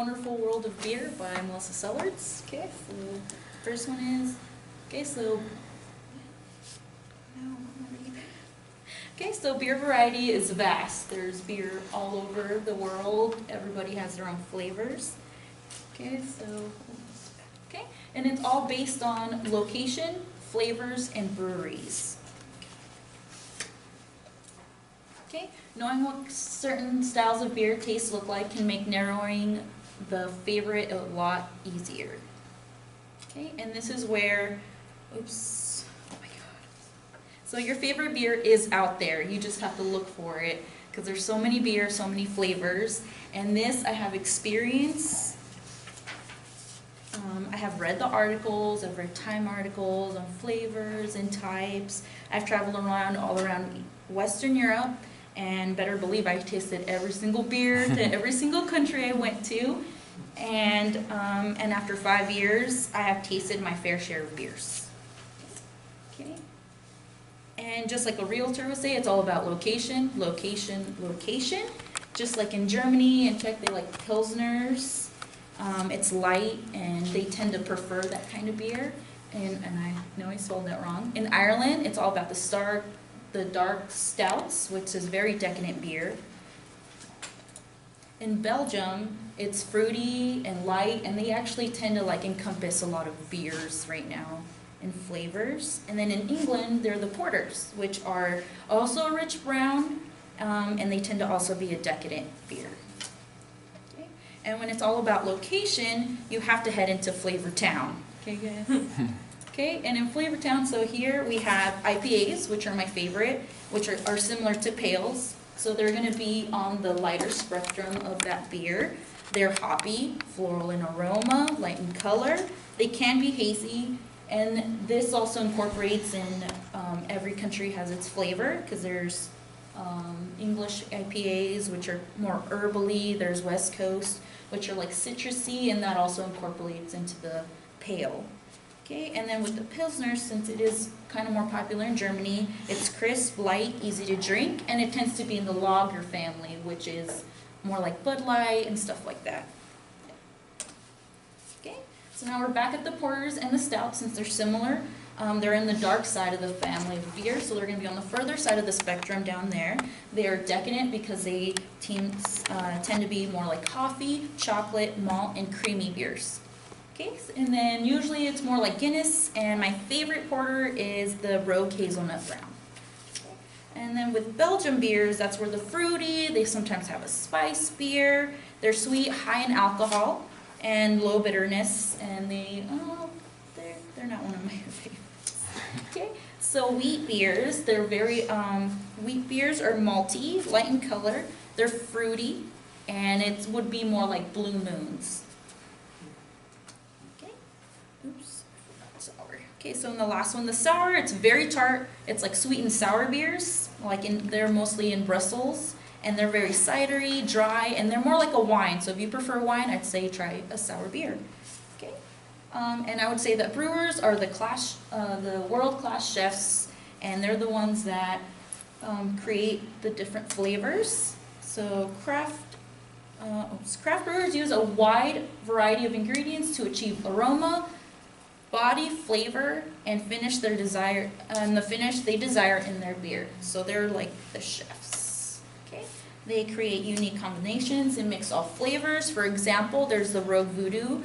Wonderful World of Beer by Melissa Sellards. Okay, so first one is, so beer variety is vast. There's beer all over the world. Everybody has their own flavors. And it's all based on location, flavors, and breweries. Knowing what certain styles of beer taste look like can make narrowing the favorite a lot easier. And this is where, oh my god. So your favorite beer is out there. You just have to look for it because there's so many beers, so many flavors. And this, I have experience. I have read the articles, I've read Time articles on flavors and types. I've traveled around all around Western Europe, and better believe I tasted every single beer to every single country I went to. And after 5 years, I have tasted my fair share of beers. And just like a realtor would say, it's all about location, location, location. Just like in Germany and Czech, they like Pilsners. It's light, and they tend to prefer that kind of beer. And I know I spelled that wrong. In Ireland, it's all about the dark stouts, which is very decadent beer. In Belgium, it's fruity and light, and they actually tend to like encompass a lot of beers right now and flavors. And then in England, they're the porters, which are also a rich brown, and they tend to also be a decadent beer. And when it's all about location, you have to head into Flavor Town. Okay, guys? And in Flavor Town, so here we have IPAs, which are my favorite, which are similar to Pales. So they're going to be on the lighter spectrum of that beer. They're hoppy, floral in aroma, light in color. They can be hazy, and this also incorporates in every country has its flavor, because there's English IPAs, which are more herbally. There's West Coast, which are like citrusy, and that also incorporates into the pale. And then with the Pilsner, since it is kind of more popular in Germany, it's crisp, light, easy to drink, and it tends to be in the lager family, which is more like Bud Light and stuff like that. So now we're back at the porters and the stouts. Since they're similar, they're in the dark side of the family of beer, so they're going to be on the further side of the spectrum down there. They are decadent because they tend to be more like coffee, chocolate, malt, and creamy beers. And then usually it's more like Guinness, and my favorite porter is the Rogue Hazelnut Brown. And then with Belgian beers, that's where the fruity, they sometimes have a spice beer. They're sweet, high in alcohol, and low bitterness, and they're not one of my favorites. So wheat beers, they're very, wheat beers are malty, light in color, they're fruity, and it would be more like Blue Moons. So in the last one, the sour, it's very tart. It's like sweet and sour beers. They're mostly in Brussels, and they're very cidery, dry, and they're more like a wine. So if you prefer wine, I'd say try a sour beer. And I would say that brewers are the world-class chefs, and they're the ones that create the different flavors. So craft brewers use a wide variety of ingredients to achieve aroma, body, flavor, and the finish they desire in their beer. So they're like the chefs. They create unique combinations and mix all flavors. For example, there's the Rogue Voodoo.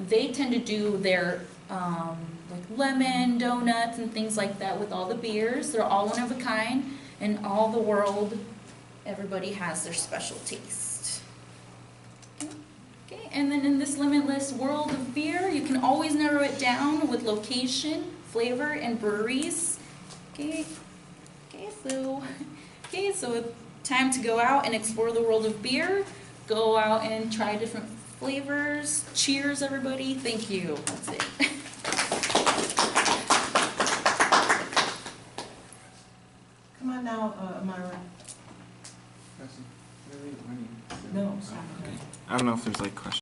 They tend to do their like lemon, donuts, and things like that with all the beers. They're all one of a kind. In all the world, everybody has their special taste. And then in this limitless world of beer, you can always narrow it down with location, flavor, and breweries. So time to go out and explore the world of beer. Go out and try different flavors. Cheers, everybody. Thank you. That's it. Come on now, Myra. No, sorry. I don't know if there's like questions.